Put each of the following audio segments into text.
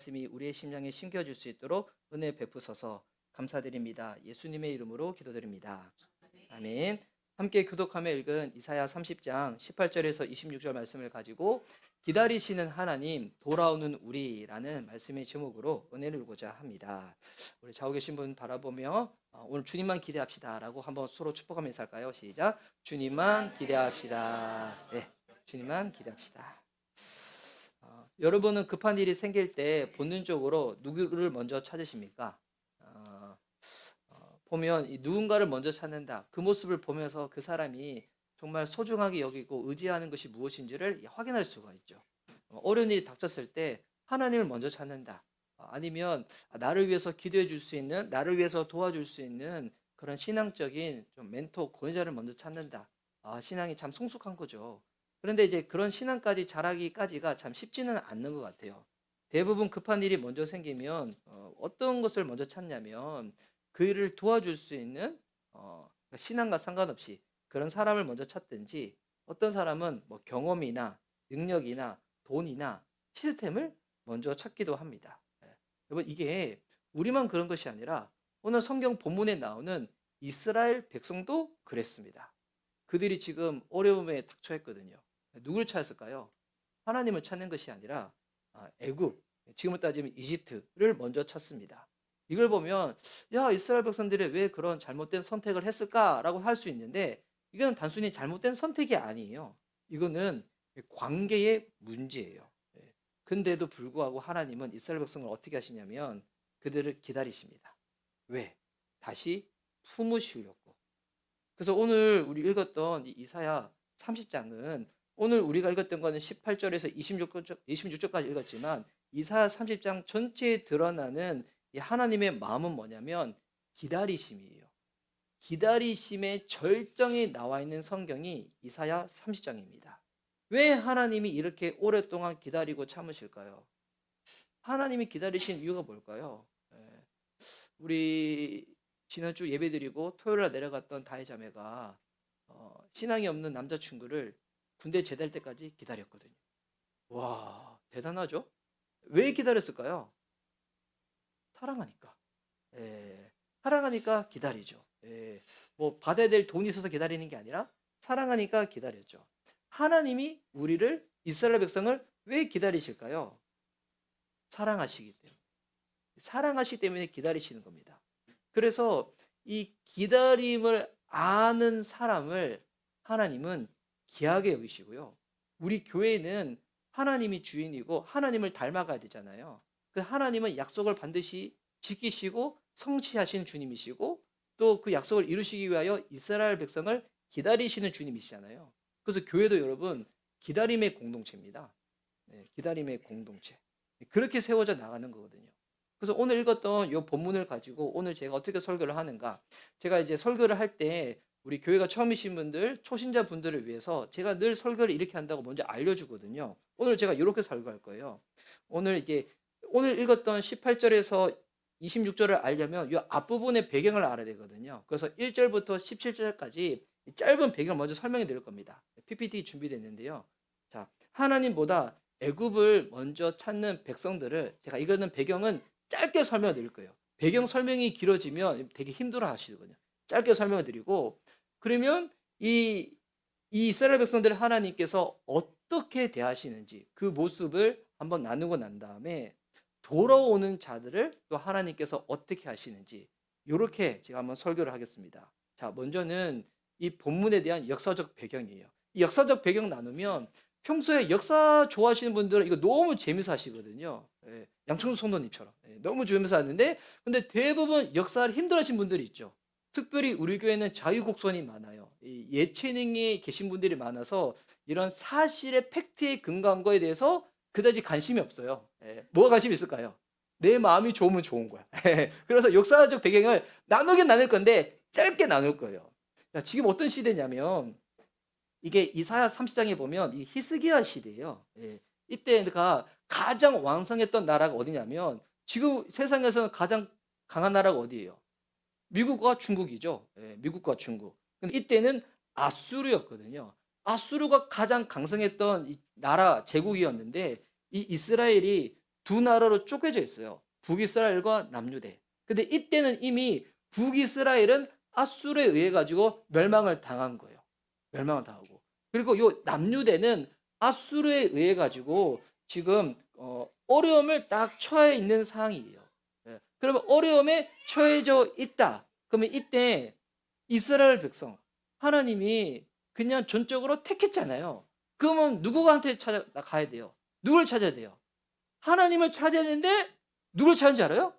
말씀이 우리의 심장에 심겨질 수 있도록 은혜 베푸소서 감사드립니다. 예수님의 이름으로 기도드립니다. 아멘. 함께 교독하며 읽은 이사야 30장 18절에서 26절 말씀을 가지고 기다리시는 하나님 돌아오는 우리라는 말씀의 제목으로 은혜를 읽고자 합니다. 우리 좌우 계신 분 바라보며 오늘 주님만 기대합시다 라고 한번 서로 축복하면서 할까요? 시작. 주님만 기대합시다. 네, 주님만 기대합시다. 여러분은 급한 일이 생길 때 본능적으로 누구를 먼저 찾으십니까? 보면 누군가를 먼저 찾는다. 그 모습을 보면서 그 사람이 정말 소중하게 여기고 의지하는 것이 무엇인지를 확인할 수가 있죠. 어려운 일이 닥쳤을 때 하나님을 먼저 찾는다. 아니면 나를 위해서 기도해 줄 수 있는, 나를 위해서 도와줄 수 있는 그런 신앙적인 좀 멘토, 권위자를 먼저 찾는다. 신앙이 참 성숙한 거죠. 그런데 이제 그런 신앙까지 자라기까지가 참 쉽지는 않는 것 같아요. 대부분 급한 일이 먼저 생기면 어떤 것을 먼저 찾냐면 그 일을 도와줄 수 있는 신앙과 상관없이 그런 사람을 먼저 찾든지 어떤 사람은 뭐 경험이나 능력이나 돈이나 시스템을 먼저 찾기도 합니다. 여러분 이게 우리만 그런 것이 아니라 오늘 성경 본문에 나오는 이스라엘 백성도 그랬습니다. 그들이 지금 어려움에 닥쳐했거든요. 누굴 찾았을까요? 하나님을 찾는 것이 아니라 애굽, 지금으로 따지면 이집트를 먼저 찾습니다. 이걸 보면 야 이스라엘 백성들이 왜 그런 잘못된 선택을 했을까라고 할 수 있는데 이건 단순히 잘못된 선택이 아니에요. 이거는 관계의 문제예요. 근데도 불구하고 하나님은 이스라엘 백성을 어떻게 하시냐면 그들을 기다리십니다. 왜? 다시 품으시려고. 그래서 오늘 우리 읽었던 이사야 30장은 오늘 우리가 읽었던 거는 18절에서 26절까지 읽었지만 이사야 30장 전체에 드러나는 이 하나님의 마음은 뭐냐면 기다리심이에요. 기다리심의 절정이 나와 있는 성경이 이사야 30장입니다. 왜 하나님이 이렇게 오랫동안 기다리고 참으실까요? 하나님이 기다리신 이유가 뭘까요? 우리 지난주 예배드리고 토요일날 내려갔던 다혜 자매가 신앙이 없는 남자친구를 군대 제대할 때까지 기다렸거든요. 와, 대단하죠? 왜 기다렸을까요? 사랑하니까. 사랑하니까 기다리죠. 뭐 받아야 될 돈이 있어서 기다리는 게 아니라 사랑하니까 기다렸죠. 하나님이 우리를 이스라엘 백성을 왜 기다리실까요? 사랑하시기 때문에. 사랑하시기 때문에 기다리시는 겁니다. 그래서 이 기다림을 아는 사람을 하나님은 귀하게 여기시고요. 우리 교회는 하나님이 주인이고 하나님을 닮아가야 되잖아요. 그 하나님은 약속을 반드시 지키시고 성취하시는 주님이시고 또 그 약속을 이루시기 위하여 이스라엘 백성을 기다리시는 주님이시잖아요. 그래서 교회도 여러분 기다림의 공동체입니다. 기다림의 공동체. 그렇게 세워져 나가는 거거든요. 그래서 오늘 읽었던 이 본문을 가지고 오늘 제가 어떻게 설교를 하는가. 제가 이제 설교를 할 때 우리 교회가 처음이신 분들, 초신자 분들을 위해서 제가 늘 설교를 이렇게 한다고 먼저 알려주거든요. 오늘 제가 이렇게 설교할 거예요. 오늘 읽었던 18절에서 26절을 알려면 이 앞부분의 배경을 알아야 되거든요. 그래서 1절부터 17절까지 짧은 배경을 먼저 설명해 드릴 겁니다. PPT 준비됐는데요. 자, 하나님보다 애굽을 먼저 찾는 백성들을 제가 이거는 배경은 짧게 설명해 드릴 거예요. 배경 설명이 길어지면 되게 힘들어 하시거든요. 짧게 설명해 드리고 그러면 이 이스라엘 백성들을 하나님께서 어떻게 대하시는지 그 모습을 한번 나누고 난 다음에 돌아오는 자들을 또 하나님께서 어떻게 하시는지 이렇게 제가 한번 설교를 하겠습니다. 자, 먼저는 이 본문에 대한 역사적 배경이에요. 이 역사적 배경 나누면 평소에 역사 좋아하시는 분들은 이거 너무 재미있어 하시거든요. 양청수 성도님처럼 너무 재미있어 하는데 근데 대부분 역사를 힘들어하시는 분들이 있죠. 특별히 우리 교회는 자유곡선이 많아요. 예체능에 계신 분들이 많아서 이런 사실의 팩트에 근거한 거에 대해서 그다지 관심이 없어요. 뭐가 관심이 있을까요? 내 마음이 좋으면 좋은 거야. 그래서 역사적 배경을 나누긴 나눌 건데 짧게 나눌 거예요. 지금 어떤 시대냐면 이게 이사야 30장에 보면 이 히스기야 시대예요. 이때가 가장 왕성했던 나라가 어디냐면 지금 세상에서는 가장 강한 나라가 어디예요? 미국과 중국이죠. 미국과 중국. 근데 이때는 아수르였거든요. 아수르가 가장 강성했던 이 나라 제국이었는데 이 이스라엘이 두 나라로 쪼개져 있어요. 북이스라엘과 남유대. 근데 이때는 이미 북이스라엘은 앗수르에 의해 가지고 멸망을 당한 거예요. 멸망을 당하고. 그리고 요 남유대는 앗수르에 의해 가지고 지금 어려움을 딱 처해 있는 상황이에요. 예. 그러면 어려움에 처해져 있다. 그러면 이때 이스라엘 백성 하나님이 그냥 전적으로 택했잖아요. 그러면 누구한테 가야 돼요? 누굴 찾아야 돼요? 하나님을 찾아야 되는데 누굴 찾는지 알아요?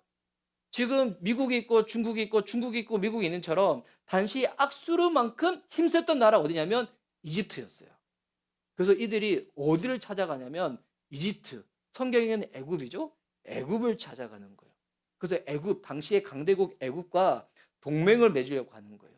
지금 미국이 있고 중국이 있고 중국이 있고 미국이 있는 처럼 당시 앗수르만큼 힘셌던 나라 어디냐면 이집트였어요. 그래서 이들이 어디를 찾아가냐면 이집트, 성경에는 애굽이죠. 애굽을 찾아가는 거예요. 그래서 애굽, 당시의 강대국 애굽과 동맹을 맺으려고 하는 거예요.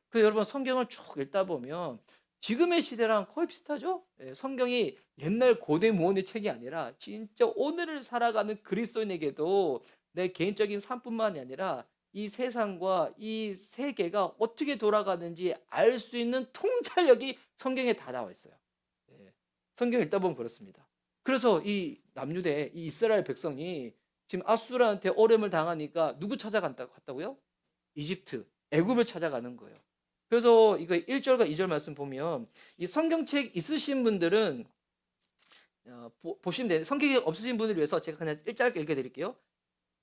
그래서 여러분 성경을 쭉 읽다 보면 지금의 시대랑 거의 비슷하죠. 예, 성경이 옛날 고대 무원의 책이 아니라 진짜 오늘을 살아가는 그리스도인에게도 내 개인적인 삶뿐만이 아니라 이 세상과 이 세계가 어떻게 돌아가는지 알 수 있는 통찰력이 성경에 다 나와 있어요. 예, 성경 읽다 보면 그렇습니다. 그래서 이 남유대, 이 이스라엘 백성이 지금 아수르한테 어려움을 당하니까 누구 찾아갔다고요? 이집트, 애굽을 찾아가는 거예요. 그래서 이거 1절과 2절 말씀 보면 이 성경책 있으신 분들은 보시면 돼요. 성경이 없으신 분을 위해서 제가 그냥 짧게 읽어드릴게요.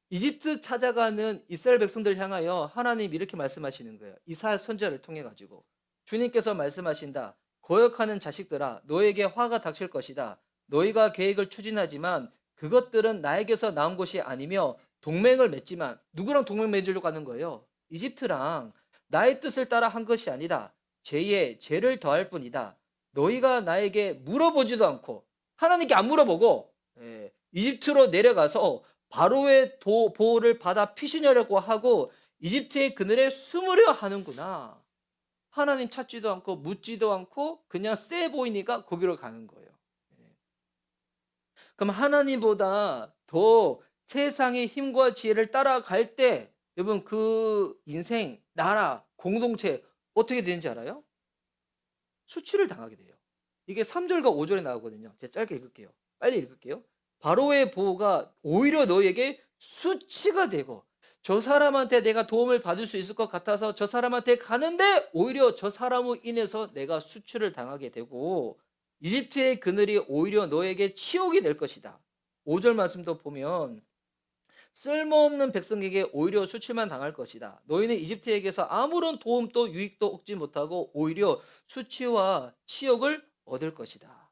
이집트 찾아가는 이스라엘 백성들을 향하여 하나님 이렇게 말씀하시는 거예요. 이사야 선지자를 통해 가지고 주님께서 말씀하신다. 거역하는 자식들아 너에게 화가 닥칠 것이다. 너희가 계획을 추진하지만 그것들은 나에게서 나온 것이 아니며 동맹을 맺지만 누구랑 동맹 맺으려고 하는 거예요? 이집트랑 나의 뜻을 따라 한 것이 아니다. 죄에 죄를 더할 뿐이다. 너희가 나에게 물어보지도 않고 하나님께 안 물어보고 이집트로 내려가서 바로의 보호를 받아 피신하려고 하고 이집트의 그늘에 숨으려 하는구나. 하나님 찾지도 않고 묻지도 않고 그냥 세 보이니까 거기로 가는 거예요. 그럼 하나님보다 더 세상의 힘과 지혜를 따라갈 때 여러분 그 인생, 나라, 공동체 어떻게 되는지 알아요? 수치를 당하게 돼요. 이게 3절과 5절에 나오거든요. 제가 짧게 읽을게요. 빨리 읽을게요. 바로의 보호가 오히려 너에게 수치가 되고 저 사람한테 내가 도움을 받을 수 있을 것 같아서 저 사람한테 가는데 오히려 저 사람으로 인해서 내가 수치를 당하게 되고 이집트의 그늘이 오히려 너에게 치욕이 될 것이다. 5절 말씀도 보면 쓸모없는 백성에게 오히려 수치만 당할 것이다. 너희는 이집트에게서 아무런 도움도 유익도 얻지 못하고 오히려 수치와 치욕을 얻을 것이다.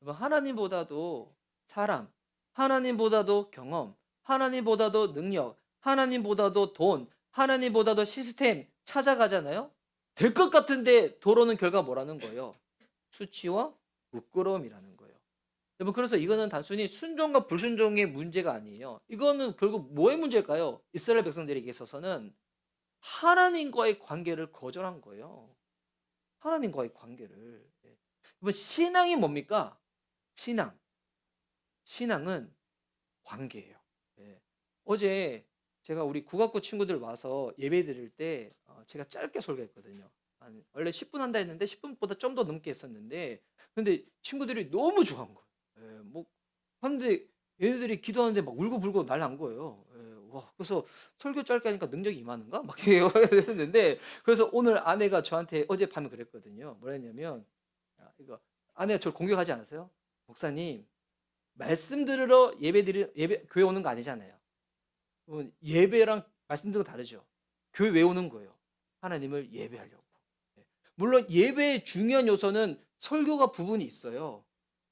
하나님보다도 사람, 하나님보다도 경험, 하나님보다도 능력, 하나님보다도 돈, 하나님보다도 시스템 찾아가잖아요. 될 것 같은데 돌아오는 결과 뭐라는 거예요? 수치와 부끄러움이라는 거예요. 여러분 그래서 이거는 단순히 순종과 불순종의 문제가 아니에요. 이거는 결국 뭐의 문제일까요? 이스라엘 백성들에게 있어서는 하나님과의 관계를 거절한 거예요. 하나님과의 관계를. 여러분 신앙이 뭡니까? 신앙은 관계예요. 어제 제가 우리 국악고 친구들 와서 예배 드릴 때 제가 짧게 설교했거든요. 원래 10분 한다 했는데 10분보다 좀 더 넘게 했었는데 근데 친구들이 너무 좋아한 거예요. 뭐 근데 얘네들이 기도하는데 막 울고불고 난리난 거예요. 와, 그래서 설교 짧게 하니까 능력이 임하는가? 막 이랬는데 그래서 오늘 아내가 저한테 어젯밤에 그랬거든요. 뭐라 했냐면 이거 아내가 저를 공격하지 않았어요? 목사님 말씀 들으러 예배 교회 오는 거 아니잖아요. 예배랑 말씀 듣는 거 다르죠. 교회 왜 오는 거예요? 하나님을 예배하려고. 물론 예배의 중요한 요소는 설교가 부분이 있어요.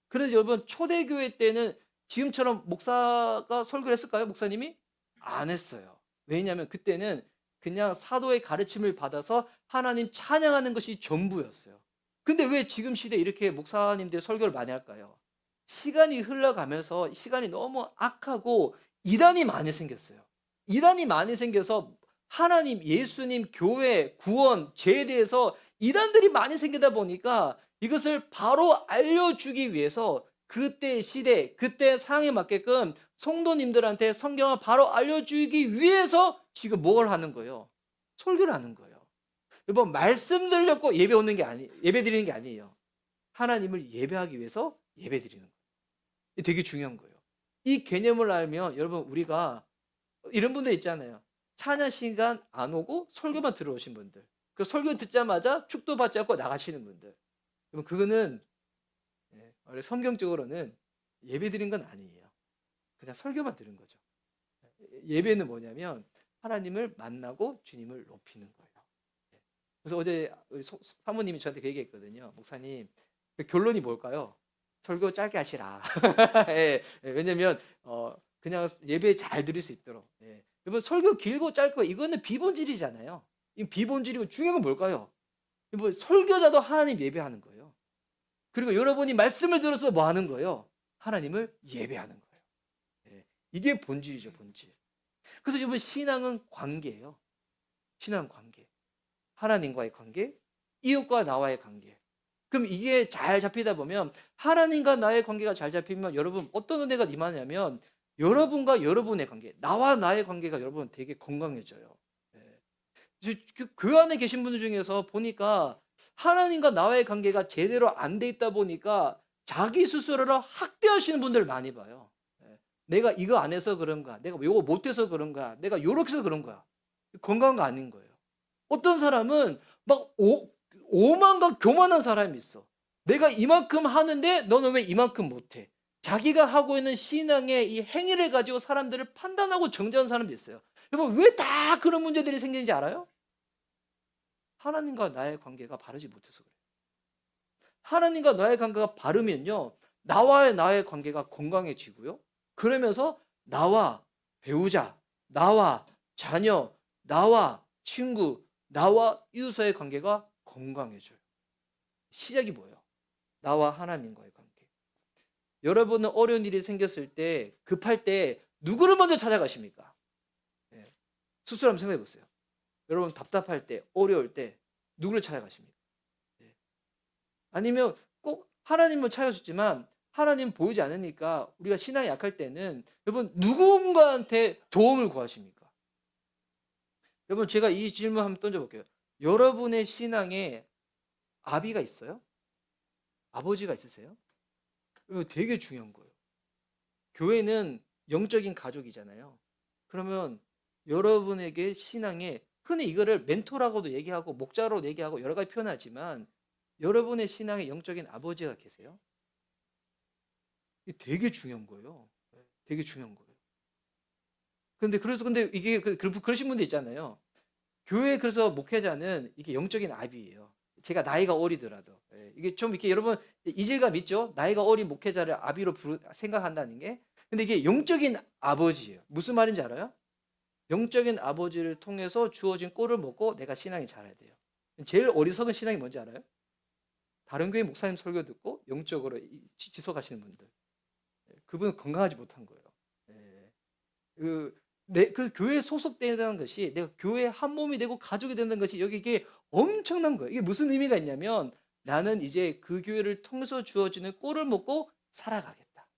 그래서 여러분 초대교회 때는 지금처럼 목사가 설교를 했을까요? 목사님이? 안 했어요. 왜냐하면 그때는 그냥 사도의 가르침을 받아서 하나님 찬양하는 것이 전부였어요. 근데 왜 지금 시대에 이렇게 목사님들 설교를 많이 할까요? 시간이 흘러가면서 시간이 너무 악하고 이단이 많이 생겼어요. 이단이 많이 생겨서 하나님, 예수님, 교회, 구원, 죄에 대해서 이단들이 많이 생기다 보니까 이것을 바로 알려주기 위해서 그때 시대, 그때 상황에 맞게끔 성도님들한테 성경을 바로 알려주기 위해서 지금 뭘 하는 거예요? 설교를 하는 거예요. 여러분 말씀 들려고 예배 드리는 게 아니에요. 하나님을 예배하기 위해서 예배 드리는 거예요. 이게 되게 중요한 거예요. 이 개념을 알면 여러분 우리가 이런 분들 있잖아요. 찬양 시간 안 오고 설교만 들어오신 분들. 그 설교 듣자마자 축도 받지 않고 나가시는 분들. 그럼 그거는 원래 성경적으로는 예배 드린 건 아니에요. 그냥 설교만 들은 거죠. 예배는 뭐냐면 하나님을 만나고 주님을 높이는 거예요. 그래서 어제 사모님이 저한테 그 얘기했거든요. 목사님, 그 결론이 뭘까요? 설교 짧게 하시라. 예, 왜냐면 그냥 예배 잘 드릴 수 있도록. 여러분 설교 길고 짧고 이거는 비본질이잖아요. 이 비본질이고 중요한 건 뭘까요? 뭐 설교자도 하나님 예배하는 거예요. 그리고 여러분이 말씀을 들어서 뭐 하는 거예요? 하나님을 예배하는 거예요. 이게 본질이죠, 본질. 그래서 여러분 신앙은 관계예요. 신앙은 관계. 하나님과의 관계, 이웃과 나와의 관계. 그럼 이게 잘 잡히다 보면 하나님과 나의 관계가 잘 잡히면 여러분 어떤 은혜가 임하냐면 여러분과 여러분의 관계, 나와 나의 관계가 여러분 되게 건강해져요. 그 안에 계신 분들 중에서 보니까 하나님과 나와의 관계가 제대로 안 돼 있다 보니까 자기 스스로를 학대하시는 분들 많이 봐요. 내가 이거 안 해서 그런가, 내가 이거 못해서 그런가, 내가 요렇게 해서 그런 거야. 건강한 거 아닌 거예요. 어떤 사람은 막 오만과 교만한 사람이 있어. 내가 이만큼 하는데 너는 왜 이만큼 못해? 자기가 하고 있는 신앙의 이 행위를 가지고 사람들을 판단하고 정죄하는 사람도 있어요. 여러분 왜 다 그런 문제들이 생기는지 알아요? 하나님과 나의 관계가 바르지 못해서 그래요. 하나님과 나의 관계가 바르면요, 나와의 나의 관계가 건강해지고요. 그러면서 나와 배우자, 나와 자녀, 나와 친구, 나와 이웃과의 관계가 건강해져요. 시작이 뭐예요? 나와 하나님과의 관계. 여러분은 어려운 일이 생겼을 때, 급할 때 누구를 먼저 찾아가십니까? 스스로 한번 생각해 보세요. 여러분 답답할 때, 어려울 때 누구를 찾아가십니까? 아니면 꼭 하나님을 찾아주지만 하나님 보이지 않으니까 우리가 신앙이 약할 때는 여러분 누군가한테 도움을 구하십니까? 여러분 제가 이 질문 한번 던져볼게요. 여러분의 신앙에 아비가 있어요? 아버지가 있으세요? 이거 되게 중요한 거예요. 교회는 영적인 가족이잖아요. 그러면 여러분에게 신앙에 흔히 이거를 멘토라고도 얘기하고 목자라고 얘기하고 여러 가지 표현하지만 여러분의 신앙에 영적인 아버지가 계세요? 이게 되게 중요한 거예요. 되게 중요한 거예요. 근데 이게 그러신 분들 있잖아요. 교회 그래서 목회자는 이게 영적인 아비예요. 제가 나이가 어리더라도. 이게 좀 이렇게 여러분 이질감 있죠? 나이가 어린 목회자를 아비로 생각한다는 게. 근데 이게 영적인 아버지예요. 무슨 말인지 알아요? 영적인 아버지를 통해서 주어진 꼴을 먹고 내가 신앙이 자라야 돼요. 제일 어리석은 신앙이 뭔지 알아요? 다른 교회 목사님 설교 듣고 영적으로 지속하시는 분들. 그분은 건강하지 못한 거예요. 그 교회에 소속되는 것이 내가 교회 한 몸이 되고 가족이 되는 것이 여기 이게 엄청난 거예요. 이게 무슨 의미가 있냐면 나는 이제 그 교회를 통해서 주어지는 꼴을 먹고 살아가겠다.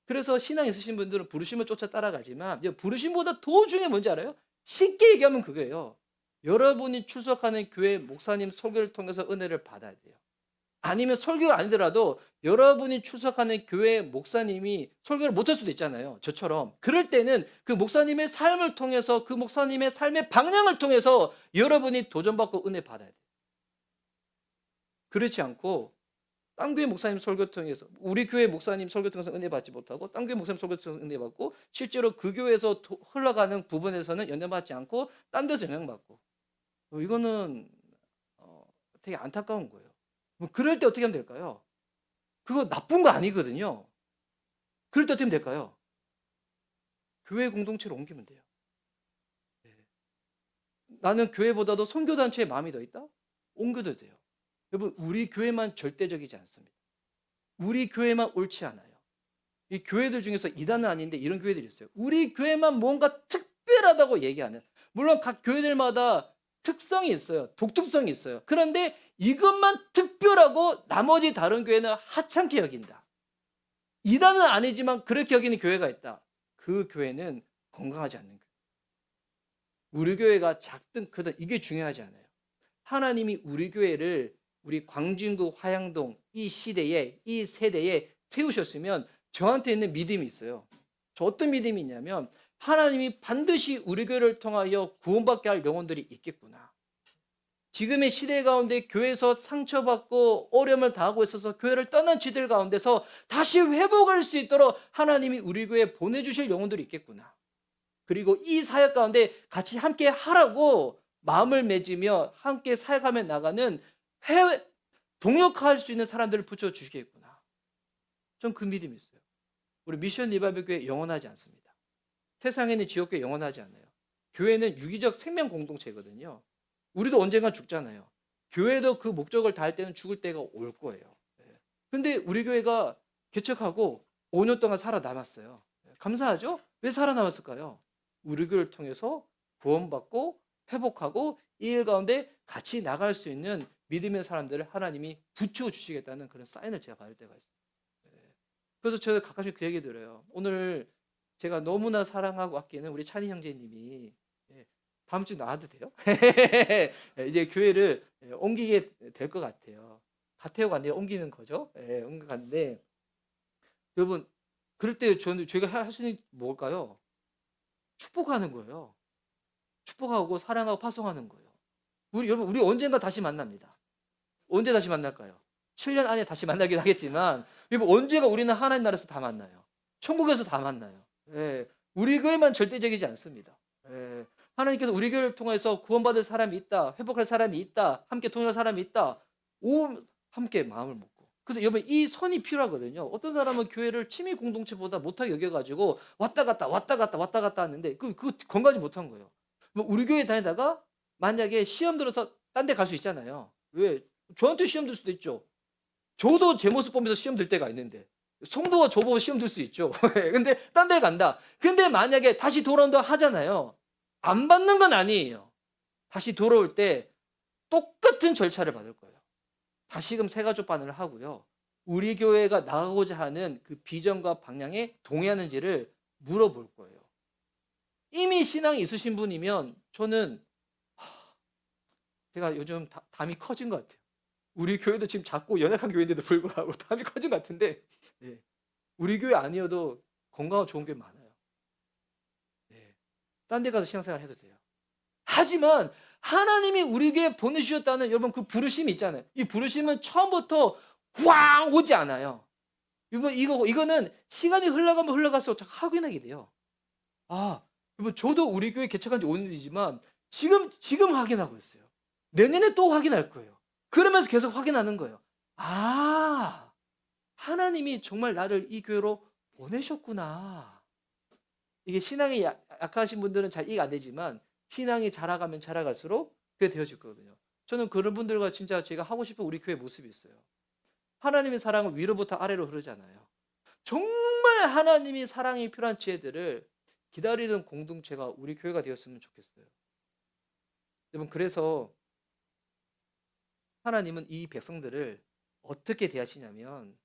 그래서 신앙 있으신 분들은 부르심을 쫓아 따라가지만 부르심보다 더 중요한 뭔지 알아요? 쉽게 얘기하면 그거예요. 여러분이 출석하는 교회 목사님 설교를 통해서 은혜를 받아야 돼요. 아니면 설교가 아니더라도 여러분이 출석하는 교회 목사님이 설교를 못할 수도 있잖아요. 저처럼. 그럴 때는 그 목사님의 삶을 통해서 그 목사님의 삶의 방향을 통해서 여러분이 도전받고 은혜 받아야 돼요. 그렇지 않고 딴 교회 목사님 설교 통해서 우리 교회 목사님 설교 통해서 은혜 받지 못하고 딴 교회 목사님 설교 통해서 은혜 받고 실제로 그 교회에서 흘러가는 부분에서는 영향받지 않고 딴 데서 영향받고 이거는 되게 안타까운 거예요. 그럴 때 어떻게 하면 될까요? 그거 나쁜 거 아니거든요. 그럴 때 어떻게 하면 될까요? 교회 공동체로 옮기면 돼요. 나는 교회보다도 선교단체에 마음이 더 있다? 옮겨도 돼요. 여러분 우리 교회만 절대적이지 않습니다. 우리 교회만 옳지 않아요. 이 교회들 중에서 이단은 아닌데 이런 교회들이 있어요. 우리 교회만 뭔가 특별하다고 얘기하는. 물론 각 교회들마다 특성이 있어요. 독특성이 있어요. 그런데 이것만 특별하고 나머지 다른 교회는 하찮게 여긴다. 이단은 아니지만 그렇게 여기는 교회가 있다. 그 교회는 건강하지 않는 교회. 우리 교회가 작든 크든 이게 중요하지 않아요. 하나님이 우리 교회를 우리 광진구 화양동 이 시대에 이 세대에 세우셨으면 저한테 있는 믿음이 있어요. 저 어떤 믿음이 있냐면 하나님이 반드시 우리 교회를 통하여 구원받게 할 영혼들이 있겠구나. 지금의 시대 가운데 교회에서 상처받고 어려움을 당하고 있어서 교회를 떠난 지들 가운데서 다시 회복할 수 있도록 하나님이 우리 교회에 보내주실 영혼들이 있겠구나. 그리고 이 사역 가운데 같이 함께 하라고 마음을 맺으며 함께 사역하며 나가는 동역할 수 있는 사람들을 붙여주시겠구나. 전 그 믿음이 있어요. 우리 미션 리바이벌 교회 영원하지 않습니다. 세상에는 지역교회 영원하지 않아요. 교회는 유기적 생명 공동체거든요. 우리도 언젠가 죽잖아요. 교회도 그 목적을 다할 때는 죽을 때가 올 거예요. 근데 우리 교회가 개척하고 5년 동안 살아남았어요. 감사하죠? 왜 살아남았을까요? 우리 교회를 통해서 구원받고 회복하고 이 일 가운데 같이 나갈 수 있는 믿음의 사람들을 하나님이 붙여주시겠다는 그런 사인을 제가 받을 때가 있어요. 그래서 저는 가끔씩 그 얘기 들어요. 오늘 제가 너무나 사랑하고 아끼는 우리 찬희 형제님이 다음 주 나와도 돼요? 이제 교회를 옮기게 될 것 같아요. 같아요가 아니라 옮기는 거죠. 옮겨 갔는데 여러분 그럴 때 저희가 할 수 있는 게 뭘까요? 축복하는 거예요. 축복하고 사랑하고 파송하는 거예요. 여러분 우리 언젠가 다시 만납니다. 언제 다시 만날까요? 7년 안에 다시 만나긴 하겠지만 여러분 언제가 우리는 하나님 나라에서 다 만나요. 천국에서 다 만나요. 우리 교회만 절대적이지 않습니다. 하나님께서 우리 교회를 통해서 구원받을 사람이 있다, 회복할 사람이 있다, 함께 통일할 사람이 있다, 함께 마음을 먹고. 그래서 여러분 이 선이 필요하거든요. 어떤 사람은 교회를 취미 공동체보다 못하게 여겨가지고 왔다 갔다 하는데 그거 건강하지 못한 거예요. 뭐 우리 교회 다니다가 만약에 시험 들어서 딴 데 갈 수 있잖아요. 왜? 저한테 시험 들 수도 있죠. 저도 제 모습 보면서 시험 들 때가 있는데 성도가 저보고 시험 들 수 있죠. 근데 딴 데 간다. 근데 만약에 다시 돌아온다 하잖아요. 안 받는 건 아니에요. 다시 돌아올 때 똑같은 절차를 받을 거예요. 다시금 새가족 반응을 하고요. 우리 교회가 나가고자 하는 그 비전과 방향에 동의하는지를 물어볼 거예요. 이미 신앙이 있으신 분이면 저는 제가 요즘 담이 커진 것 같아요. 우리 교회도 지금 작고 연약한 교회인데도 불구하고 담이 커진 것 같은데 우리 교회 아니어도 건강하고 좋은 교회 많아요. 딴 데 가서 신앙생활 해도 돼요. 하지만 하나님이 우리 교회에 보내주셨다는 여러분 그 부르심이 있잖아요. 이 부르심은 처음부터 확 오지 않아요. 이거는 시간이 흘러가면 흘러갈수록 확인하게 돼요. 여러분 저도 우리 교회 개척한 지 5년이지만 지금 확인하고 있어요. 내년에 또 확인할 거예요. 그러면서 계속 확인하는 거예요. 하나님이 정말 나를 이 교회로 보내셨구나. 이게 신앙이 약하신 분들은 잘 이해 안 되지만 신앙이 자라가면 자라갈수록 그게 되어질 거거든요. 저는 그런 분들과 진짜 제가 하고 싶은 우리 교회 모습이 있어요. 하나님의 사랑은 위로부터 아래로 흐르잖아요. 정말 하나님이 사랑이 필요한 지혜들을 기다리는 공동체가 우리 교회가 되었으면 좋겠어요. 여러분 그래서 하나님은 이 백성들을 어떻게 대하시냐면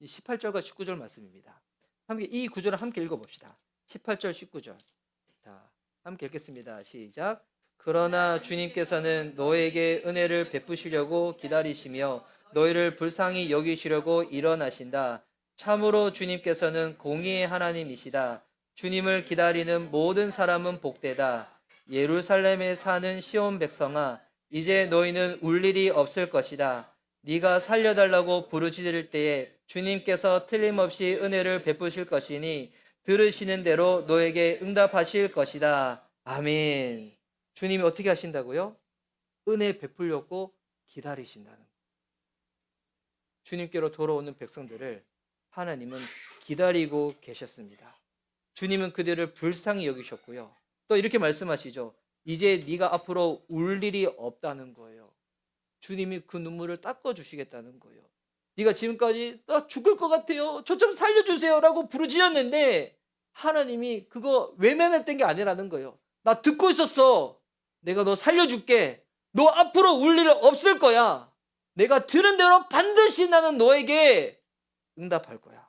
이 18절과 19절 말씀입니다. 함께 이 구절을 함께 읽어봅시다. 18절 19절. 자, 함께 읽겠습니다. 시작. 그러나 주님께서는 너에게 은혜를 베푸시려고 기다리시며 너희를 불쌍히 여기시려고 일어나신다. 참으로 주님께서는 공의의 하나님이시다. 주님을 기다리는 모든 사람은 복되다. 예루살렘에 사는 시온 백성아, 이제 너희는 울 일이 없을 것이다. 네가 살려달라고 부르짖을 때에 주님께서 틀림없이 은혜를 베푸실 것이니 들으시는 대로 너에게 응답하실 것이다. 아멘. 주님이 어떻게 하신다고요? 은혜 베풀려고 기다리신다는 거예요. 주님께로 돌아오는 백성들을 하나님은 기다리고 계셨습니다. 주님은 그들을 불쌍히 여기셨고요. 또 이렇게 말씀하시죠. 이제 네가 앞으로 울 일이 없다는 거예요. 주님이 그 눈물을 닦아주시겠다는 거예요. 네가 지금까지 나 죽을 것 같아요. 저 좀 살려주세요 라고 부르짖었는데 하나님이 그거 외면했던 게 아니라는 거예요. 나 듣고 있었어. 내가 너 살려줄게. 너 앞으로 울 일 없을 거야. 내가 들은 대로 반드시 나는 너에게 응답할 거야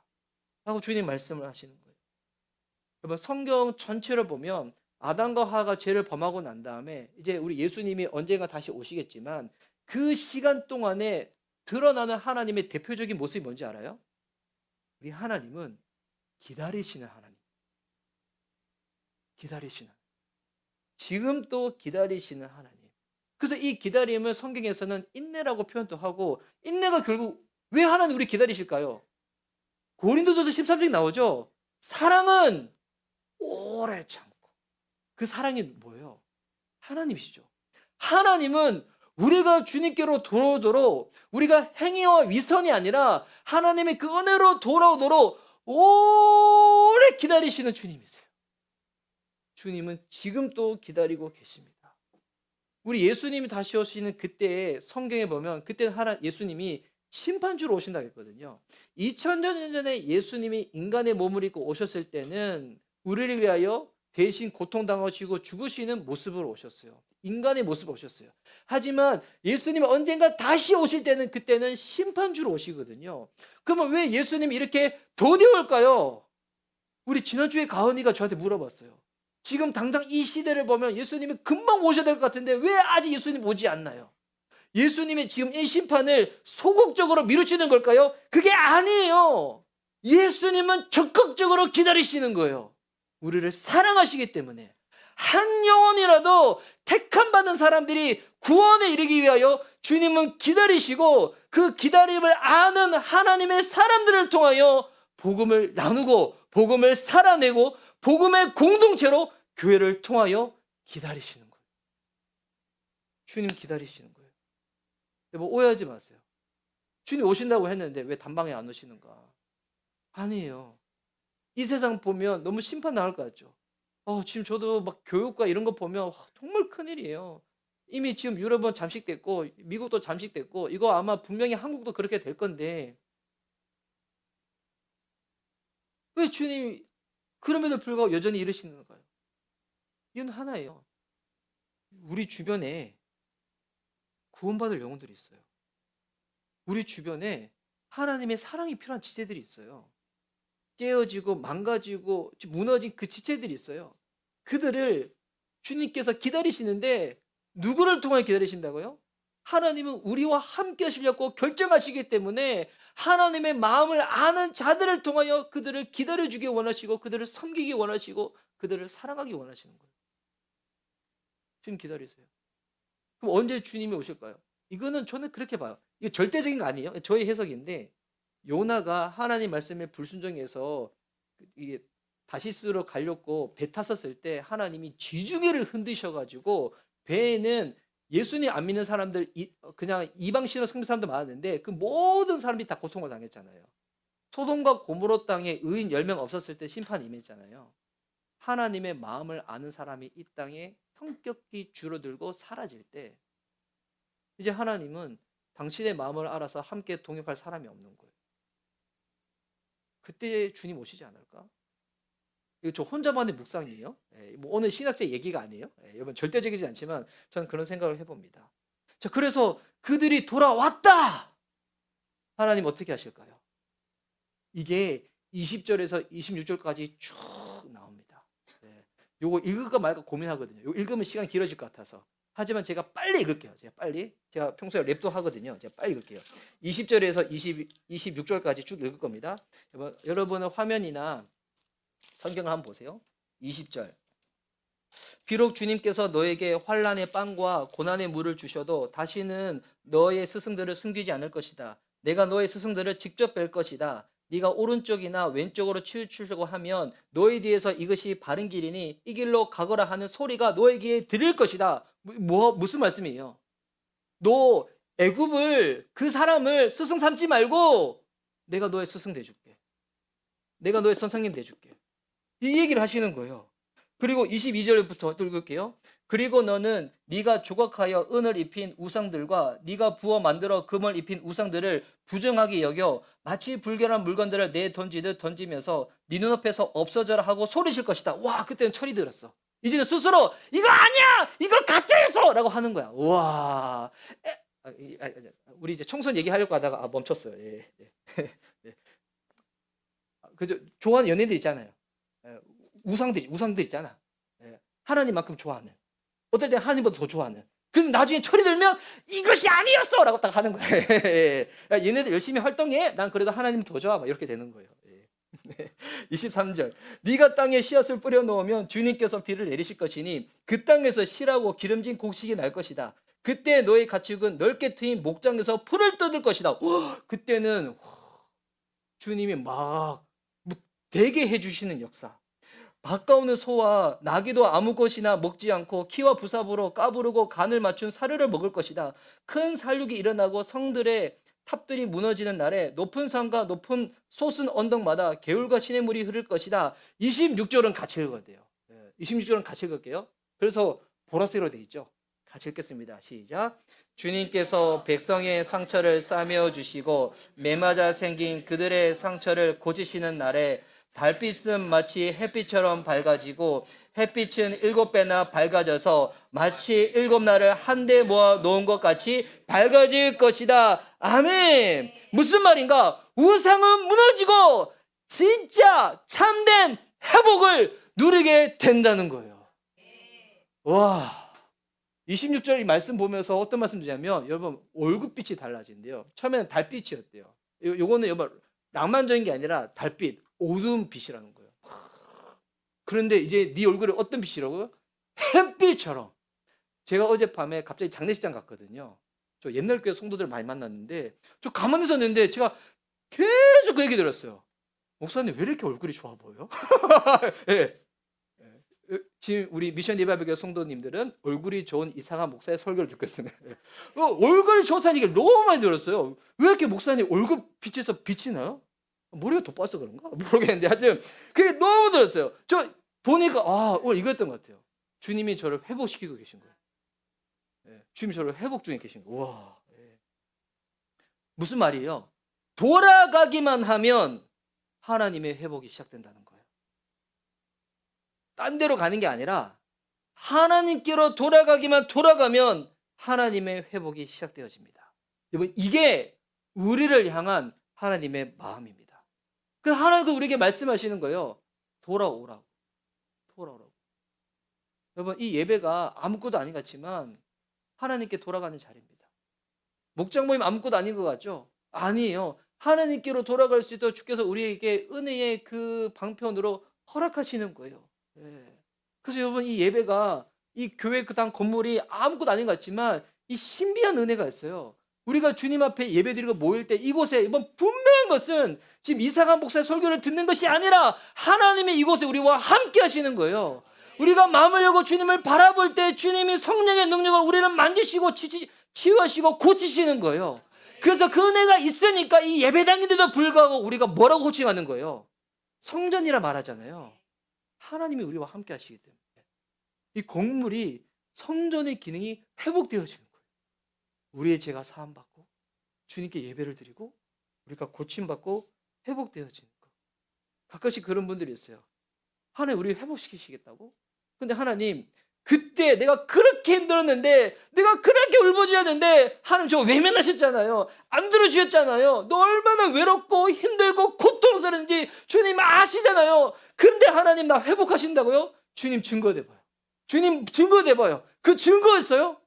라고 주님 말씀을 하시는 거예요. 여러분 성경 전체를 보면 아담과 하와가 죄를 범하고 난 다음에 이제 우리 예수님이 언젠가 다시 오시겠지만 그 시간 동안에 드러나는 하나님의 대표적인 모습이 뭔지 알아요? 우리 하나님은 기다리시는 하나님. 기다리시는, 지금 또 기다리시는 하나님. 그래서 이 기다림을 성경에서는 인내라고 표현도 하고, 인내가 결국 왜 하나님 우리 기다리실까요? 고린도전서 13장에 나오죠. 사랑은 오래 참고. 그 사랑이 뭐예요? 하나님이시죠. 하나님은 우리가 주님께로 돌아오도록, 우리가 행위와 위선이 아니라 하나님의 그 은혜로 돌아오도록 오래 기다리시는 주님이세요. 주님은 지금 또 기다리고 계십니다. 우리 예수님이 다시 오시는 그때에 성경에 보면, 그때는 예수님이 심판주로 오신다고 했거든요. 2000년 전에 예수님이 인간의 몸을 입고 오셨을 때는 우리를 위하여 대신 고통당하시고 죽으시는 모습으로 오셨어요. 인간의 모습으로 오셨어요. 하지만 예수님이 언젠가 다시 오실 때는, 그때는 심판주로 오시거든요. 그러면 왜 예수님이 이렇게 더디 올까요? 우리 지난주에 가은이가 저한테 물어봤어요. 지금 당장 이 시대를 보면 예수님이 금방 오셔야 될 것 같은데 왜 아직 예수님 오지 않나요? 예수님이 지금 이 심판을 소극적으로 미루시는 걸까요? 그게 아니에요. 예수님은 적극적으로 기다리시는 거예요. 우리를 사랑하시기 때문에. 한 영혼이라도 택함 받는 사람들이 구원에 이르기 위하여 주님은 기다리시고, 그 기다림을 아는 하나님의 사람들을 통하여 복음을 나누고 복음을 살아내고 복음의 공동체로 교회를 통하여 기다리시는 거예요. 주님 기다리시는 거예요. 뭐 오해하지 마세요. 주님 오신다고 했는데 왜 단방에 안 오시는가? 아니에요. 이 세상 보면 너무 심판 나올 것 같죠. 지금 저도 막 교육과 이런 거 보면 정말 큰일이에요. 이미 지금 유럽은 잠식됐고 미국도 잠식됐고, 이거 아마 분명히 한국도 그렇게 될 건데, 왜 주님이 그럼에도 불구하고 여전히 이러시는가요? 이유는 하나예요. 우리 주변에 구원받을 영혼들이 있어요. 우리 주변에 하나님의 사랑이 필요한 지체들이 있어요. 깨어지고 망가지고 무너진 그 지체들이 있어요. 그들을 주님께서 기다리시는데, 누구를 통해 기다리신다고요? 하나님은 우리와 함께 하시려고 결정하시기 때문에 하나님의 마음을 아는 자들을 통하여 그들을 기다려주기 원하시고, 그들을 섬기기 원하시고, 그들을 사랑하기 원하시는 거예요. 주님 기다리세요. 그럼 언제 주님이 오실까요? 이거는 저는 그렇게 봐요. 이거 절대적인 거 아니에요. 저의 해석인데, 요나가 하나님 말씀에 불순종해서 이게 다시스로 가려고 배 탔었을 때 하나님이 지중해를 흔드셔가지고, 배에는 예수님 안 믿는 사람들, 그냥 이방 신앙 섬기는 사람도 많았는데 그 모든 사람들이 다 고통을 당했잖아요. 소돔과 고모로 땅에 의인 10명 없었을 때 심판이 임했잖아요. 하나님의 마음을 아는 사람이 이 땅에 형격히 줄어들고 사라질 때, 이제 하나님은 당신의 마음을 알아서 함께 동역할 사람이 없는 거예요. 그때 주님 오시지 않을까? 이거 저 혼자만의 묵상이에요. 뭐 오늘 신학자 얘기가 아니에요. 여러분 절대적이지 않지만 저는 그런 생각을 해봅니다. 자, 그래서 그들이 돌아왔다. 하나님 어떻게 하실까요? 이게 20절에서 26절까지 쭉 나옵니다. 요거 읽을까 말까 고민하거든요. 요거 읽으면 시간이 길어질 것 같아서. 하지만 제가 빨리 읽을게요. 제가 평소에 랩도 하거든요. 제가 빨리 읽을게요. 20절에서 26절까지 쭉 읽을 겁니다. 여러분은 화면이나 성경을 한번 보세요. 20절. 비록 주님께서 너에게 환난의 빵과 고난의 물을 주셔도 다시는 너의 스승들을 숨기지 않을 것이다. 내가 너의 스승들을 직접 뵐 것이다. 네가 오른쪽이나 왼쪽으로 치우치려고 하면 너에 대해서 이것이 바른 길이니 이 길로 가거라 하는 소리가 너에게 들릴 것이다. 무슨 말씀이에요? 너 애굽을, 그 사람을 스승 삼지 말고 내가 너의 스승 돼줄게. 내가 너의 선생님 돼줄게. 이 얘기를 하시는 거예요. 그리고 22절부터 읽을게요. 그리고 너는 네가 조각하여 은을 입힌 우상들과 네가 부어 만들어 금을 입힌 우상들을 부정하게 여겨 마치 불결한 물건들을 내 던지듯 던지면서 네 눈앞에서 없어져라 하고 소리칠 것이다. 와, 그때는 철이 들었어. 이제는 스스로 이거 아니야! 이걸 가짜였어! 라고 하는 거야. 와, 우리 이제 청소년 얘기하려고 하다가 멈췄어요. 예. 그죠? 좋아하는 연예인들 있잖아요. 우상들 있잖아. 하나님만큼 좋아하는. 어떨 때 하나님보다 더 좋아하는. 근데 나중에 철이 들면 이것이 아니었어! 라고 딱 하는 거야. 얘네들 열심히 활동해. 난 그래도 하나님 더 좋아. 막 이렇게 되는 거예요. 네. 23절. 네가 땅에 씨앗을 뿌려 놓으면 주님께서 비를 내리실 것이니 그 땅에서 실하고 기름진 곡식이 날 것이다. 그때 너의 가축은 넓게 트인 목장에서 풀을 뜯을 것이다. 그때는 주님이 막 되게 해주시는 역사. 바꿔오는 소와 나귀도 아무 것이나 먹지 않고 키와 부삽으로 까부르고 간을 맞춘 사료를 먹을 것이다. 큰 살육이 일어나고 성들의 탑들이 무너지는 날에 높은 산과 높은 솟은 언덕마다 개울과 시냇물이 흐를 것이다. 26절은 같이 읽어야 돼요. 26절은 같이 읽을게요. 그래서 보라색으로 되어 있죠. 같이 읽겠습니다. 시작. 주님께서 백성의 상처를 싸매어 주시고 매맞아 생긴 그들의 상처를 고치시는 날에 달빛은 마치 햇빛처럼 밝아지고 햇빛은 7배나 밝아져서 마치 7날을 한데 모아 놓은 것 같이 밝아질 것이다. 아멘. 무슨 말인가? 우상은 무너지고 진짜 참된 회복을 누리게 된다는 거예요. 와, 26절 이 말씀 보면서 어떤 말씀 드냐면 여러분 월급빛이 달라진대요. 처음에는 달빛이었대요. 요거는 여러분 낭만적인 게 아니라 달빛, 어두운 빛이라는 거예요. 그런데 이제 네 얼굴에 어떤 빛이라고요? 햇빛처럼. 제가 어젯밤에 갑자기 장례식장 갔거든요. 저 옛날 교회 성도들 많이 만났는데 저 가만히 있었는데 제가 계속 그 얘기 들었어요. 목사님 왜 이렇게 얼굴이 좋아 보여요? 네. 지금 우리 미션 예배교회 성도님들은 얼굴이 좋은 이상한 목사의 설교를 듣고 있습니다. 얼굴이 좋다는 얘기를 너무 많이 들었어요. 왜 이렇게 목사님 얼굴 빛에서 빛이 나요? 머리가 돋봐서 그런가? 모르겠는데 하여튼 그게 너무 들었어요. 저 보니까 오늘 이거였던 것 같아요. 주님이 저를 회복시키고 계신 거예요. 주님이 저를 회복 중에 계신 거예요. 와, 무슨 말이에요? 돌아가기만 하면 하나님의 회복이 시작된다는 거예요. 딴 데로 가는 게 아니라 하나님께로 돌아가면 하나님의 회복이 시작되어집니다. 여러분 이게 우리를 향한 하나님의 마음입니다. 그 하나님께서 우리에게 말씀하시는 거예요. 돌아오라고. 여러분 이 예배가 아무것도 아닌 것 같지만 하나님께 돌아가는 자리입니다. 목장 모임 아무것도 아닌 것 같죠? 아니에요. 하나님께로 돌아갈 수 있도록 주께서 우리에게 은혜의 그 방편으로 허락하시는 거예요. 그래서 여러분 이 예배가 이 교회 그당 건물이 아무것도 아닌 것 같지만 이 신비한 은혜가 있어요. 우리가 주님 앞에 예배드리고 모일 때 이곳에 이번 분명한 것은 지금 이상한 목사의 설교를 듣는 것이 아니라 하나님이 이곳에 우리와 함께 하시는 거예요. 우리가 마음을 열고 주님을 바라볼 때 주님이 성령의 능력으로 우리를 만지시고 치유하시고 고치시는 거예요. 그래서 그 은혜가 있으니까 이 예배당인데도 불구하고 우리가 뭐라고 호칭하는 거예요? 성전이라 말하잖아요. 하나님이 우리와 함께 하시기 때문에 이 건물이 성전의 기능이 회복되어지는 거예요. 우리의 죄가 사함받고 주님께 예배를 드리고 우리가 고침받고 회복되어지는 거. 가끔씩 그런 분들이 있어요. 하나님 우리 회복시키시겠다고? 근데 하나님 그때 내가 그렇게 힘들었는데 내가 그렇게 울부짖었는데 하나님 저 외면하셨잖아요. 안 들어주셨잖아요. 너 얼마나 외롭고 힘들고 고통스러운지 주님 아시잖아요. 근데 하나님 나 회복하신다고요? 주님 증거대봐요. 주님 증거대봐요. 그 증거 있어요?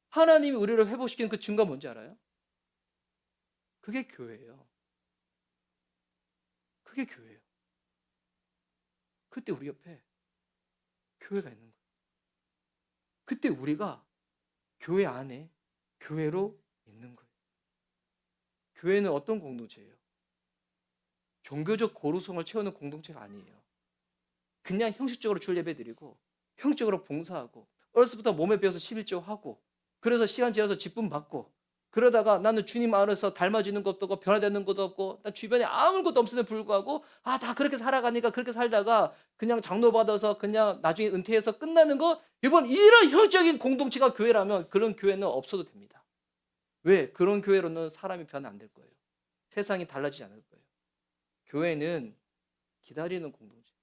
하나님이 우리를 회복시키는 그 증거 뭔지 알아요? 그게 교회예요. 그게 교회예요. 그때 우리 옆에 교회가 있는 거예요. 그때 우리가 교회 안에 교회로 있는 거예요. 교회는 어떤 공동체예요? 종교적 고루성을 채우는 공동체가 아니에요. 그냥 형식적으로 줄 예배 드리고 형식적으로 봉사하고 어렸을 때부터 몸에 배워서 11조 하고 그래서 시간 지나서 직분 받고 그러다가 나는 주님 안에서 닮아지는 것도 없고 변화되는 것도 없고 난 주변에 아무것도 없음에도 불구하고 다 그렇게 살아가니까 그렇게 살다가 그냥 장로 받아서 그냥 나중에 은퇴해서 끝나는 거 이번 이런 형식적인 공동체가 교회라면 그런 교회는 없어도 됩니다. 왜? 그런 교회로는 사람이 변화 안 될 거예요. 세상이 달라지지 않을 거예요. 교회는 기다리는 공동체,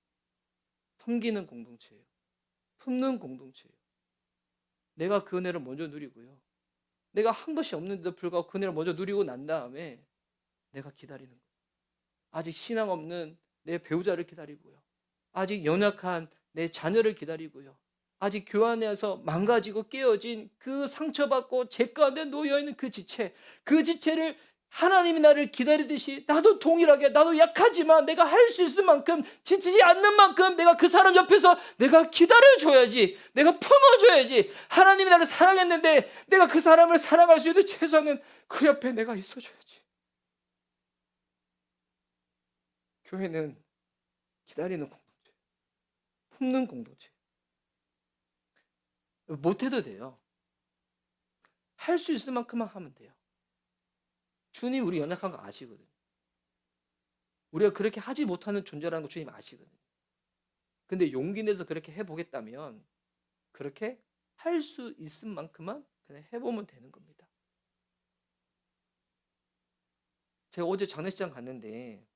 섬기는 공동체예요. 품는 공동체예요. 내가 그 은혜를 먼저 누리고요. 내가 한 것이 없는데도 불구하고 그 은혜를 먼저 누리고 난 다음에 내가 기다리는 거예요. 아직 신앙 없는 내 배우자를 기다리고요. 아직 연약한 내 자녀를 기다리고요. 아직 교회 안에서 망가지고 깨어진 그 상처받고 죄 가운데 놓여있는 그 지체를 하나님이 나를 기다리듯이 나도 동일하게 나도 약하지만 내가 할 수 있을 만큼 지치지 않는 만큼 내가 그 사람 옆에서 내가 기다려줘야지. 내가 품어줘야지. 하나님이 나를 사랑했는데 내가 그 사람을 사랑할 수 있는 최소한은 그 옆에 내가 있어줘야지. 교회는 기다리는 공동체, 품는 공동체. 못해도 돼요. 할 수 있을 만큼만 하면 돼요. 주님 우리 연약한 거 아시거든요. 우리가 그렇게 하지 못하는 존재라는 거 주님 아시거든요. 근데 용기 내서 그렇게 해보겠다면 그렇게 할 수 있을 만큼만 그냥 해보면 되는 겁니다. 제가 어제 장례식장 갔는데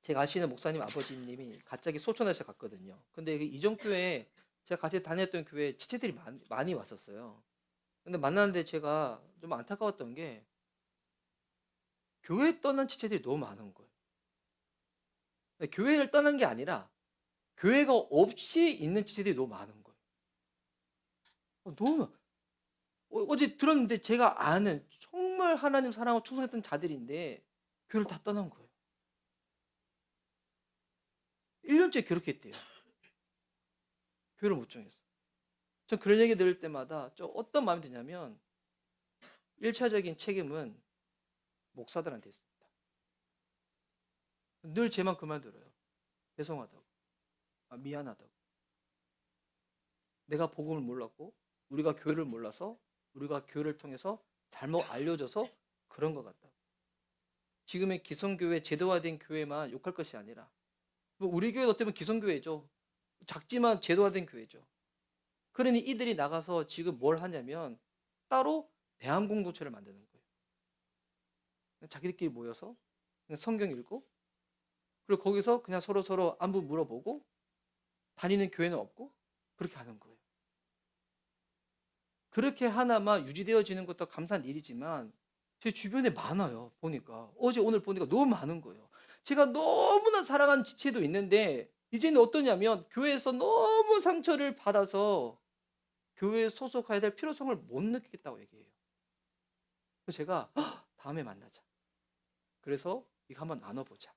제가 아시는 목사님 아버지님이 갑자기 소천에서 갔거든요. 근데 이전 교회 제가 같이 다녔던 교회에 지체들이 많이 왔었어요. 근데 만났는데 제가 좀 안타까웠던 게 교회 떠난 지체들이 너무 많은 거예요. 교회를 떠난 게 아니라 교회가 없이 있는 지체들이 너무 많은 거예요. 너무 어제 들었는데 제가 아는 정말 하나님 사랑하고 충성했던 자들인데 교회를 다 떠난 거예요. 1년째 그렇게 했대요. 교회를 못 정했어. 전 그런 얘기 들을 때마다 좀 어떤 마음이 드냐면 1차적인 책임은 목사들한테 있습니다. 늘 제만 그 말 들어요. 죄송하다고. 미안하다고. 내가 복음을 몰랐고 우리가 교회를 몰라서 우리가 교회를 통해서 잘못 알려져서 그런 것 같다. 지금의 기성교회 제도화된 교회만 욕할 것이 아니라 우리 교회도 어떻게 보면 기성교회죠. 작지만 제도화된 교회죠. 그러니 이들이 나가서 지금 뭘 하냐면 따로 대한공동체를 만드는 거예요. 자기들끼리 모여서 그냥 성경 읽고 그리고 거기서 그냥 서로 안부 물어보고 다니는 교회는 없고 그렇게 하는 거예요. 그렇게 하나마 유지되어지는 것도 감사한 일이지만 제 주변에 많아요. 보니까 어제 오늘 보니까 너무 많은 거예요. 제가 너무나 사랑하는 지체도 있는데 이제는 어떠냐면 교회에서 너무 상처를 받아서 교회에 소속해야 될 필요성을 못 느끼겠다고 얘기해요. 그래서 제가 다음에 만나자. 그래서 이거 한번 나눠보자.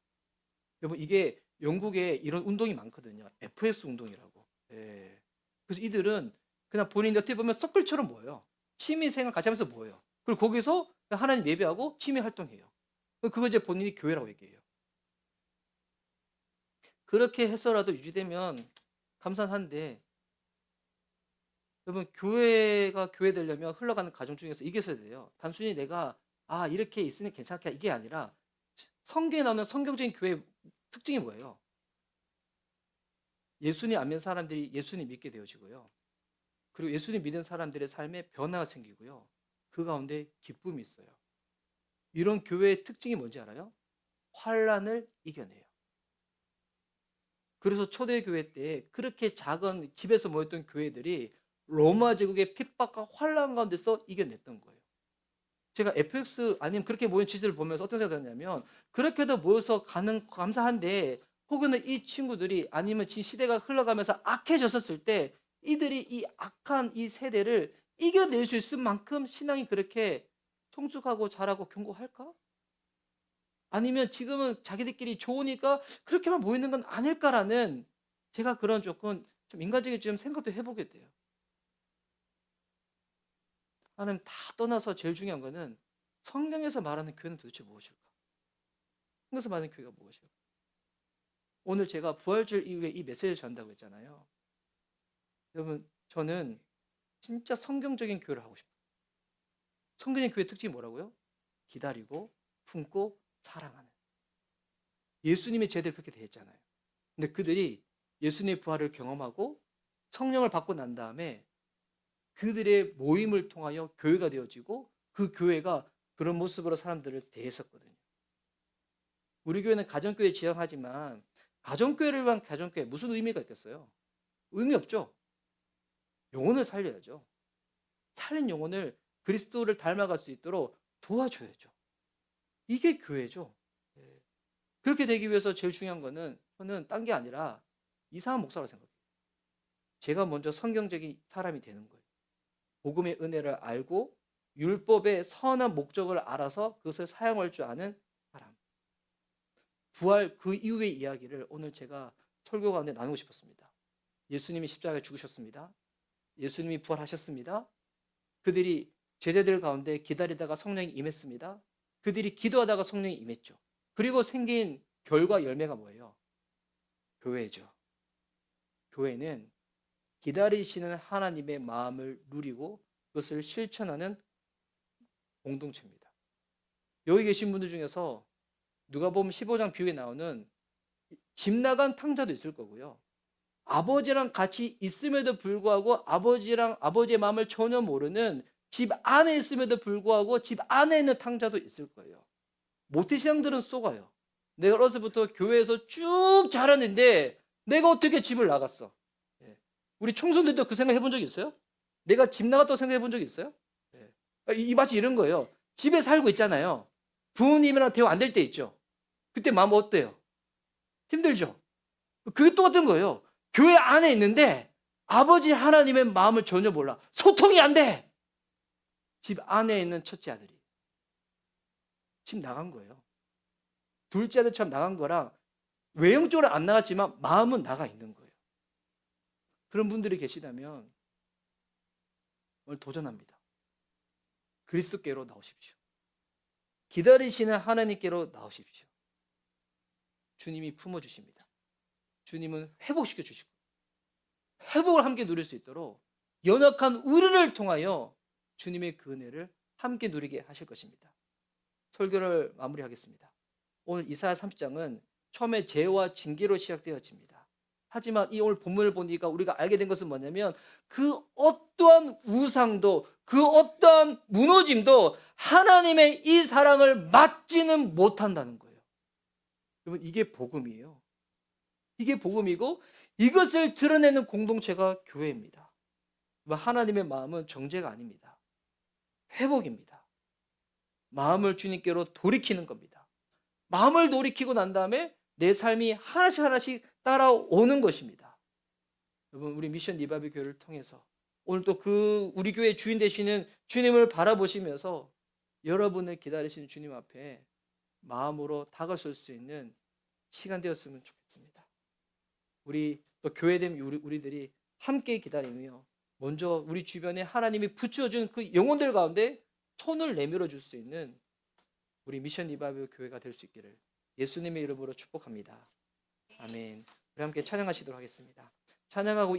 여러분 이게 영국에 이런 운동이 많거든요. FS 운동이라고. 예. 그래서 이들은 그냥 본인이 어떻게 보면 서클처럼 모여요. 취미생활 같이 하면서 모여요. 그리고 거기서 하나님 예배하고 취미 활동해요. 그거 이제 본인이 교회라고 얘기해요. 그렇게 해서라도 유지되면 감사한데 여러분 교회가 교회 되려면 흘러가는 과정 중에서 이게 있어야 돼요. 단순히 내가 이렇게 있으니 괜찮게 이게 아니라 성경에 나오는 성경적인 교회의 특징이 뭐예요? 예수님 안 믿는 사람들이 예수님 믿게 되어지고요. 그리고 예수님 믿는 사람들의 삶에 변화가 생기고요. 그 가운데 기쁨이 있어요. 이런 교회의 특징이 뭔지 알아요? 환란을 이겨내요. 그래서 초대교회 때 그렇게 작은 집에서 모였던 교회들이 로마 제국의 핍박과 환란 가운데서 이겨냈던 거예요. 제가 FX 아니면 그렇게 모인 지지를 보면서 어떤 생각이 들었냐면 그렇게도 모여서 가는 감사한데 혹은 이 친구들이 아니면 지 시대가 흘러가면서 악해졌었을 때 이들이 이 악한 이 세대를 이겨낼 수 있을 만큼 신앙이 그렇게 성숙하고 잘하고 견고할까? 아니면 지금은 자기들끼리 좋으니까 그렇게만 모이는 건 아닐까라는 제가 그런 조금 좀 인간적인 좀 생각도 해보게 돼요. 하나님 다 떠나서 제일 중요한 거는 성경에서 말하는 교회는 도대체 무엇일까? 성경에서 말하는 교회가 무엇일까? 오늘 제가 부활절 이후에 이 메시지를 전한다고 했잖아요. 여러분 저는 진짜 성경적인 교회를 하고 싶어요. 성경의 교회 특징이 뭐라고요? 기다리고 품고 사랑하는. 예수님의 제자들 그렇게 되었잖아요. 근데 그들이 예수님의 부활을 경험하고 성령을 받고 난 다음에 그들의 모임을 통하여 교회가 되어지고 그 교회가 그런 모습으로 사람들을 대했었거든요. 우리 교회는 가정교회 지향하지만 가정교회를 위한 가정교회 무슨 의미가 있겠어요? 의미 없죠. 영혼을 살려야죠. 살린 영혼을 그리스도를 닮아갈 수 있도록 도와줘야죠. 이게 교회죠. 그렇게 되기 위해서 제일 중요한 거는 저는 딴 게 아니라 이상한 목사라고 생각해요. 제가 먼저 성경적인 사람이 되는 거예요. 복음의 은혜를 알고 율법의 선한 목적을 알아서 그것을 사용할 줄 아는 사람. 부활 그 이후의 이야기를 오늘 제가 설교 가운데 나누고 싶었습니다. 예수님이 십자가에 죽으셨습니다. 예수님이 부활하셨습니다. 그들이 제자들 가운데 기다리다가 성령이 임했습니다. 그들이 기도하다가 성령이 임했죠. 그리고 생긴 결과 열매가 뭐예요? 교회죠. 교회는 기다리시는 하나님의 마음을 누리고 그것을 실천하는 공동체입니다. 여기 계신 분들 중에서 누가복음 15장 비유에 나오는 집 나간 탕자도 있을 거고요. 아버지랑 같이 있음에도 불구하고 아버지의 마음을 전혀 모르는 집 안에 있음에도 불구하고 집 안에 있는 탕자도 있을 거예요. 모태신앙들은 속아요. 내가 어려서부터 교회에서 쭉 자랐는데 내가 어떻게 집을 나갔어? 우리 청소년들도 그 생각 해본 적 있어요? 내가 집 나갔다고 생각해 본 적 있어요? 이 마치 이런 거예요. 집에 살고 있잖아요. 부모님이랑 대화 안 될 때 있죠. 그때 마음 어때요? 힘들죠? 그게 똑같은 거예요. 교회 안에 있는데 아버지 하나님의 마음을 전혀 몰라. 소통이 안 돼. 집 안에 있는 첫째 아들이 집 나간 거예요. 둘째 아들처럼 나간 거랑 외형적으로 안 나갔지만 마음은 나가 있는 거예요. 그런 분들이 계시다면 오늘 도전합니다. 그리스도께로 나오십시오. 기다리시는 하나님께로 나오십시오. 주님이 품어주십니다. 주님은 회복시켜 주시고 회복을 함께 누릴 수 있도록 연약한 우리를 통하여 주님의 그 은혜를 함께 누리게 하실 것입니다. 설교를 마무리하겠습니다. 오늘 이사야 30장은 처음에 죄와 징계로 시작되어집니다. 하지만 이 오늘 본문을 보니까 우리가 알게 된 것은 뭐냐면 그 어떠한 우상도 그 어떠한 무너짐도 하나님의 이 사랑을 막지는 못한다는 거예요. 여러분 이게 복음이에요. 이게 복음이고 이것을 드러내는 공동체가 교회입니다. 하나님의 마음은 정죄가 아닙니다. 회복입니다. 마음을 주님께로 돌이키는 겁니다. 마음을 돌이키고 난 다음에 내 삶이 하나씩 하나씩 따라오는 것입니다. 여러분 우리 미션 리바이벌 교회를 통해서 오늘 또 그 우리 교회 주인 되시는 주님을 바라보시면서 여러분을 기다리시는 주님 앞에 마음으로 다가설 수 있는 시간 되었으면 좋겠습니다. 우리 또 교회된 우리들이 함께 기다리며 먼저 우리 주변에 하나님이 붙여준 그 영혼들 가운데 손을 내밀어 줄 수 있는 우리 미션 리바이벌 교회가 될 수 있기를 예수님의 이름으로 축복합니다. 아멘. 우리 함께 찬양하시도록 하겠습니다. 찬양하고